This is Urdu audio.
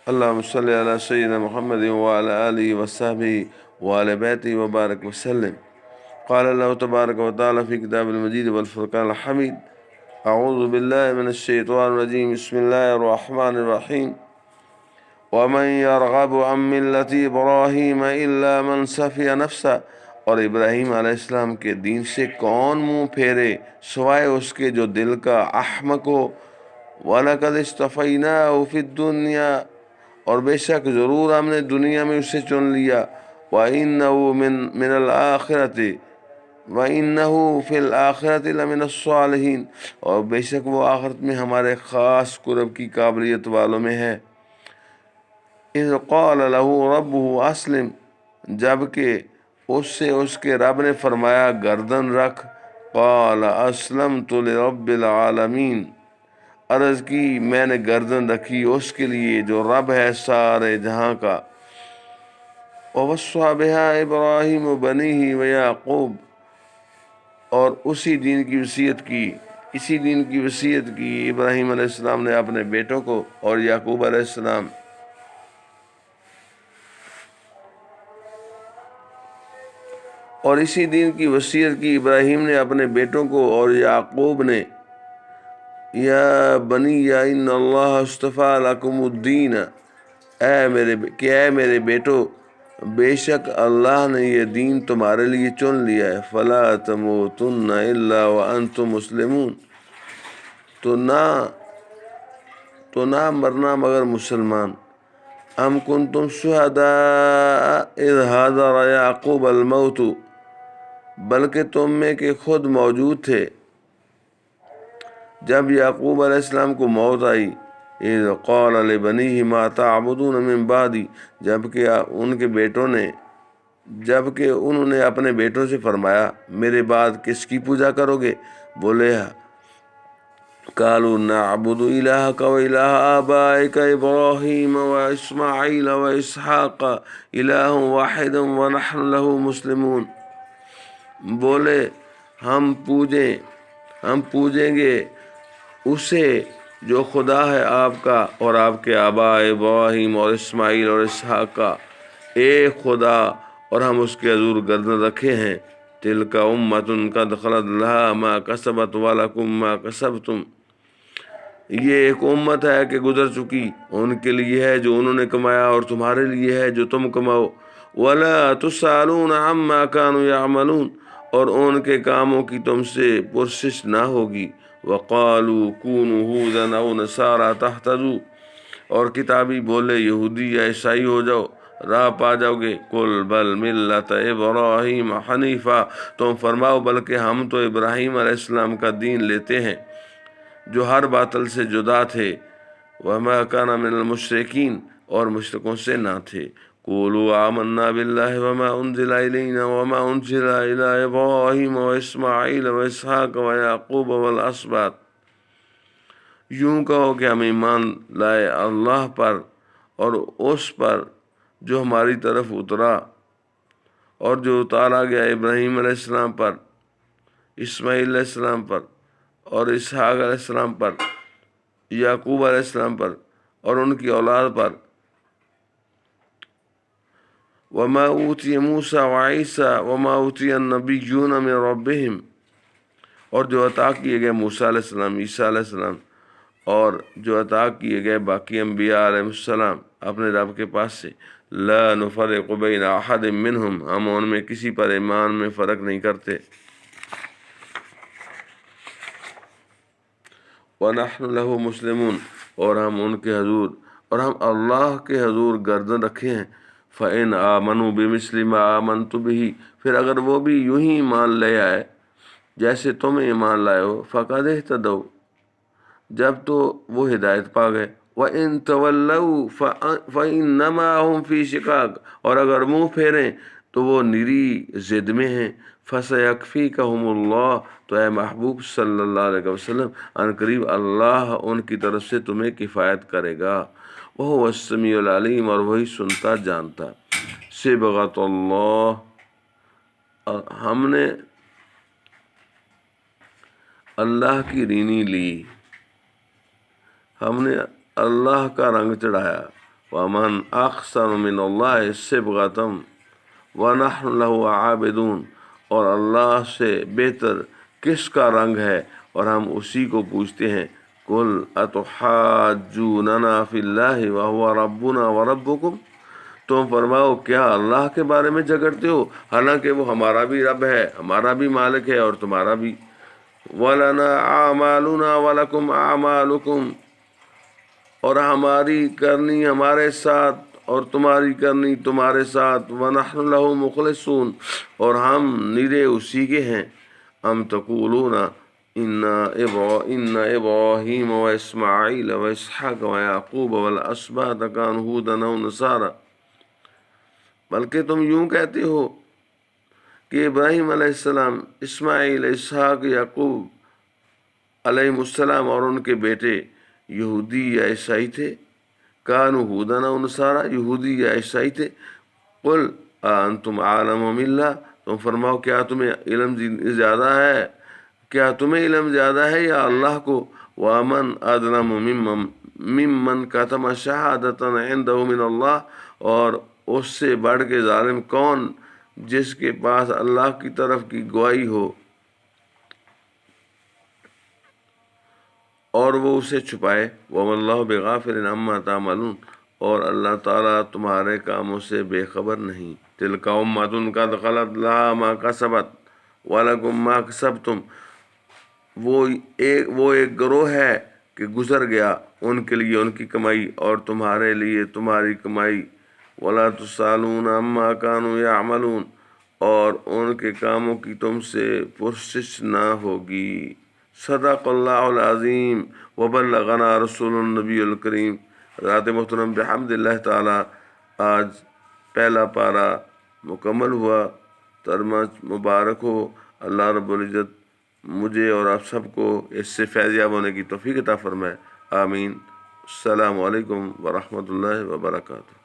اللهم صل على سيدنا محمد وعلى آله وصحبه وعلى بيته وبارك وسلم. قال الله تبارك وتعالى في كتاب المجيد والفرقان الحميد: أعوذ بالله من الشيطان الرجيم. بسم الله الرحمن الرحيم. ومن يرغب عن ملة إبراهيم إلا من سفي نفسه، اور ابراہیم علیہ السلام کے دین سے کون منہ پھیرے سوائے اس کے جو دل کا احمق ہو. وَلَقَدِ اصْطَفَيْنَاهُ فِي الدُّنْيَا، اور بے شک ضرور ہم نے دنیا میں اسے چن لیا. وَإِنَّهُ مِنَ الْآخِرَةِ وَإِنَّهُ فِي الْآخِرَةِ لَمِنَ الصَّالِحِينَ، اور بے شک وہ آخرت میں ہمارے خاص قرب کی قابلیت والوں میں ہے. اِذْ قَالَ لَهُ رَبُّهُ أَسْلِمْ، جبکہ اس سے اس کے رب نے فرمایا گردن رکھ. قَالَ أَسْلَمْتُ لِرَبِّ الْعَالَمِينَ، عرض کی میں نے گردن رکھی اس کے لیے جو رب ہے سارے جہاں کا. وَوَصَّى بِهَا إِبْرَاهِيمُ بَنِيهِ وَيَعْقُوبُ، اور اسی دین کی وصیت کی ابراہیم علیہ السلام نے اپنے بیٹوں کو اور یعقوب علیہ السلام. اور اسی دین کی وصیت کی ابراہیم نے اپنے بیٹوں کو اور یعقوب نے. یا بنی یا ان اللہ اصطفیٰ لکم الدین، اے میرے بیٹو، بے شک اللہ نے یہ دین تمہارے لیے چن لیا ہے. فلا تموتن الا وانتم مسلمون، تو نہ مرنا مگر مسلمان. ام کنتم شہداء اذ حضر یعقوب الموت، بلکہ تم میں کہ خود موجود تھے جب یعقوب علیہ السلام کو موت آئی. اذ قال لبنیہ ما تعبدون من بعدی، جبکہ انہوں نے اپنے بیٹوں سے فرمایا میرے بعد کس کی پوجا کرو گے؟ بولے قالوا نعبد الہک و الہ آبائک ابراہیم و اسماعیل و اسحاق الہ واحد ونحن له مسلمون. بولے ہم پوجیں گے اسے جو خدا ہے آپ کا اور آپ کے آبا ابراہیم اور اسماعیل اور اسحاق کا، ایک خدا، اور ہم اس کے حضور گردن رکھے ہیں. تلک امۃ قد خلت لها ما کسبت ولکم ما کسبتم، یہ ایک امت ہے کہ گزر چکی، ان کے لیے ہے جو انہوں نے کمایا اور تمہارے لیے ہے جو تم کماؤ. ولا تسألون عما كانوا يعملون، اور ان کے کاموں کی تم سے پرسش نہ ہوگی. وقالوا كونوا هودا او نصارى تهتدوا، اور کتابی بولے یہودی یا عیسائی ہو جاؤ راہ پا جاؤ گے. قل بل ملت ابراہیم حنیفا، تم فرماؤ بلکہ ہم تو ابراہیم علیہ السلام کا دین لیتے ہیں جو ہر باطل سے جدا تھے. وما كان من المشرکین، اور مشرکوں سے نہ تھے. قولوا آمنا باللہ وما انزل الینا وما انزل الی ابراہیم واسماعیل واسحاق ویعقوب والاسباط، یوں کہو کہ ہم ایمان لائے اللہ پر اور اس پر جو ہماری طرف اترا اور جو اتارا گیا ابراہیم علیہ السلام پر، اسماعیل علیہ السلام پر اور اسحاق علیہ السلام پر، یعقوب علیہ السلام پر اور ان کی اولاد پر. وما اوتی موسیٰ وعیسیٰ وما اوتی النبیون من ربہم، اور جو عطا کیے گئے موسیٰ علیہ السلام، عیسیٰ علیہ السلام، اور جو عطا کیے گئے باقی انبیاء علیہ السلام اپنے رب کے پاس سے. لا نفرق بین احد منہم، ہم ان میں کسی پر ایمان میں فرق نہیں کرتے. وَنَحْنُ لَهُ مسلمون، اور ہم ان کے حضور اور ہم اللہ کے حضور گردن رکھے ہیں. فَإِنْ آمَنُوا بِمِثْلِ مَا آمَنْتُ بِهِ، پھر اگر وہ بھی یوں ہی ایمان لے آئے جیسے تم ایمان لائے ہو. فَقَدْ اهْتَدَوْا، جب تو وہ ہدایت پا گئے. وَإِنْ تَوَلَّوْا فَإِنَّمَا هُمْ فِي شِقَاقٍ، اور اگر منہ پھیریں تو وہ نری ضد میں ہیں. فَسَيَكْفِيكَهُمُ اللَّهُ، تو اے محبوب صلی اللہ علیہ وسلم ان قریب اللہ ان کی طرف سے تمہیں کفایت کرے گا. وَهُوَ السَّمِيعُ الْعَلِيمُ، اور وہی سنتا جانتا. صبغۃ اللہ، ہم نے اللہ کی رینی لی، ہم نے اللہ کا رنگ چڑھایا. ومن احسن من اللہ صبغۃ ونحن له عابدون، اور اللہ سے بہتر کس کا رنگ ہے اور ہم اسی کو پوچھتے ہیں۔ قل اتحاجوننا فی اللہ وهو ربنا وربکم، تم فرماؤ کیا اللہ کے بارے میں جھگڑتے ہو حالانکہ وہ ہمارا بھی رب ہے، ہمارا بھی مالک ہے اور تمہارا بھی۔ وَلَنَا أَعْمَالُنَا وَلَكُمْ أَعْمَالُكُمْ، اور ہماری کرنی ہمارے ساتھ اور تمہاری کرنی تمہارے ساتھ۔ وَنَحْنُ لَهُ مُخْلِصُونَ، اور ہم نرے اسی کے ہیں۔ ام تقولون ان ابراہیم واسماعیل واسحاق ویعقوب والاسباط كانوا هودا او نصارا، بلکہ تم یوں کہتے ہو کہ ابراہیم علیہ السلام، اسماعیل، اسحاق، یعقوب علیہ السلام اور ان کے بیٹے یہودی یا عیسائی تھے۔ کانوا ہودن او نصارا، یہودی یا عیسائی تھے۔ قل انتم عالم من اللہ، تم فرماؤ کیا تمہیں علم زیادہ ہے، کیا تمہیں علم زیادہ ہے یا اللہ کو؟ وَمَنْ أَظْلَمُ مِمَّنْ كَتَمَ شَهَادَةً عِنْدَهُ مِنَ اللَّهِ، اور اس سے بڑھ کے ظالم کون جس کے پاس اللہ کی طرف کی گواہی ہو اور وہ اسے چھپائے۔ وَمَا اللَّهُ بِغَافِلٍ عَمَّا تَعْمَلُونَ، اور اللہ تعالیٰ تمہارے کاموں سے بے خبر نہیں۔ تِلْكَ أُمَّةٌ قَدْ خَلَتْ لَهَا مَا كَسَبَتْ وَلَكُمْ مَا كَسَبْتُمْ، وہ ایک گروہ ہے کہ گزر گیا، ان کے لیے ان کی کمائی اور تمہارے لیے تمہاری کمائی۔ وَلَا تُسْأَلُونَ عَمَّا كَانُوا يَعْمَلُونَ، اور ان کے کاموں کی تم سے پرسش نہ ہوگی۔ صدق اللہ العظیم وبلغنا رسول النبی الکریم۔ حضرات محترم، بحمد اللہ تعالی آج پہلا پارہ مکمل ہوا۔ ترجمہ مبارک ہو۔ اللہ رب العزت مجھے اور آپ سب کو اس سے فیض یاب ہونے کی توفیق عطا فرمائے، آمین۔ السلام علیکم ورحمۃ اللہ وبرکاتہ۔